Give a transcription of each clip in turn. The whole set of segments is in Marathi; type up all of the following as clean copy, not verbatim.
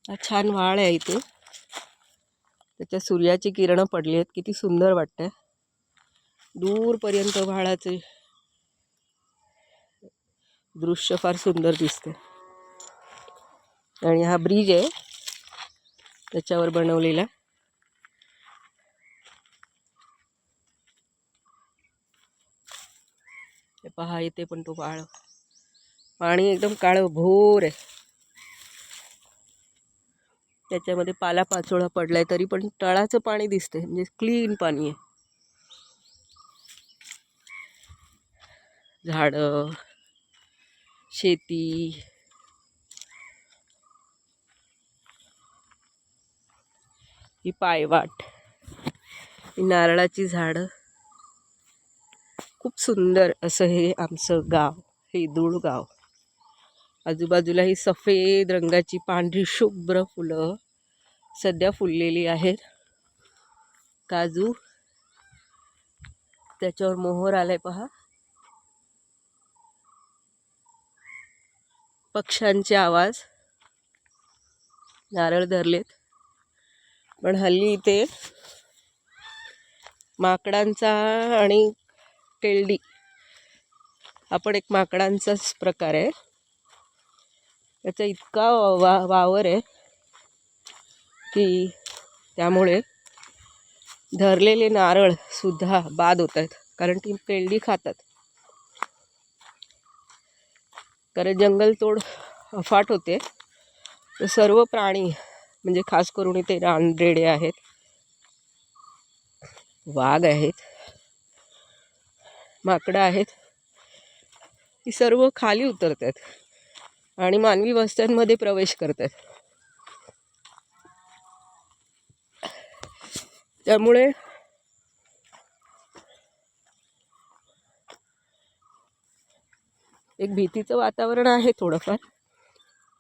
हा छान व्हाळ आहे इथे. त्याच्या सूर्याची किरणं पडली आहेत. किती सुंदर वाटतंय. दूरपर्यंत व्हाळाचे दृश्य फार सुंदर दिसते. आणि हा ब्रिज आहे त्याच्यावर बनवलेला. हे पहा इथे पण तो व्हाळ. पाणी एकदम काळं भोर आहे. त्याच्यामध्ये पालापाचोळा पडलाय तरी पण तळाचं पाणी दिसतंय. म्हणजे क्लीन पाणी आहे. झाडं, शेती, ही पायवाट, ही नारळाची झाडं. खूप सुंदर असं हे आमचं गाव, हे दूळ गाव. आजूबाजूला ही सफेद रंगाची पांढरी शुभ्र फुलं सध्या फुललेली आहेत. काजू, त्याच्यावर मोहर आलाय पहा. पक्ष्यांचे आवाज, नारळ धरलेत. पण हल्ली इथे माकडांचा आणि टेलडी हा पण एक माकडांचाच प्रकार आहे. त्याचा इतका वावर आहे की त्यामुळे धरलेले नारळ सुद्धा बाद होत आहेत. कारण ती टेलडी खातात. कारण जंगलतोड अफाट होते. तर सर्व प्राणी म्हणजे खास करून इथे रानरेडे आहेत, वाघ आहेत, माकडं आहेत. ही सर्व खाली उतरतात आणि मानवी वस्त्यांमध्ये प्रवेश करतात. त्यामुळे एक भीतीचं वातावरण आहे थोडंफार.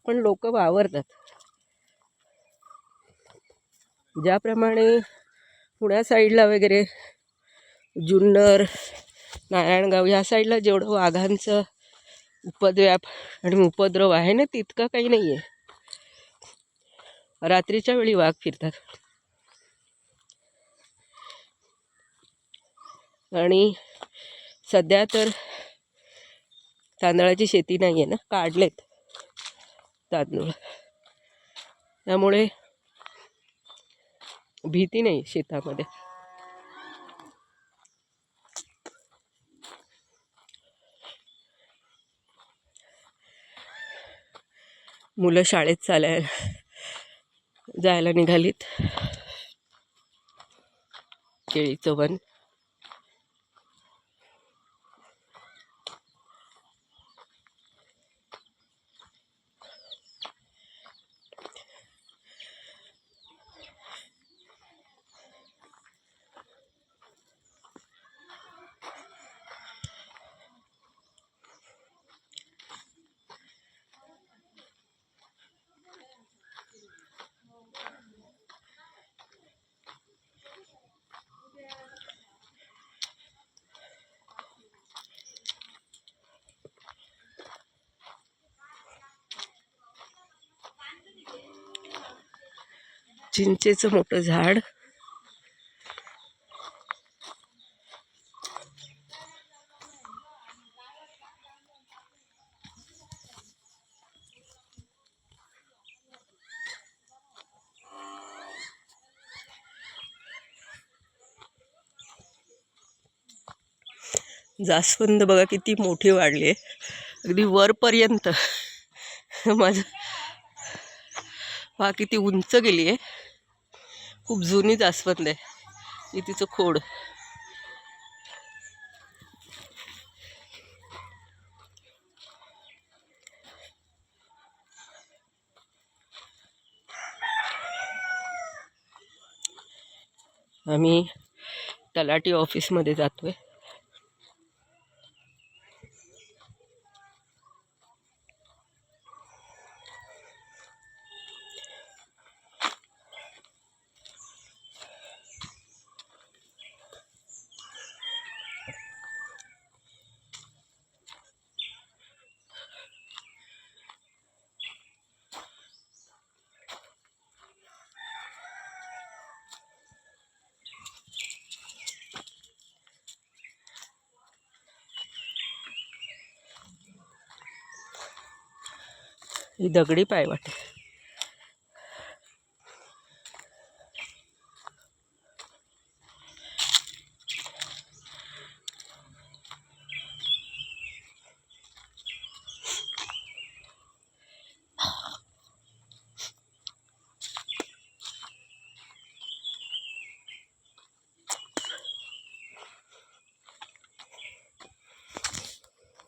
पण लोक वावरतात. ज्याप्रमाणे पुण्या साईडला वगैरे जुन्नर, नारायणगाव ह्या साईडला जेवढं वाघांचं उपद्व्याप आणि उपद्रव आहे ना, तितका काही नाही आहे. रात्रीच्या वेळी वाघ फिरतात. आणि सध्या तर तांदळाची शेती नाही आहे ना, काढलेत तांदूळ. त्यामुळे भीती नाही शेतामध्ये. मुलं शाळेत जायला निघालीत. केळीचं वन. चिंचेचं मोठं झाड. जास्वंद बघा किती मोठी वाढली आहे, अगदी वरपर्यंत. माझं पहा किती उंच गेली आहे. खूप जुनी जास्वंद आहे ही. तिचं खोड आम्ही तलाठी ऑफिसमध्ये जातोय. ही दगडी पायवाट आहे.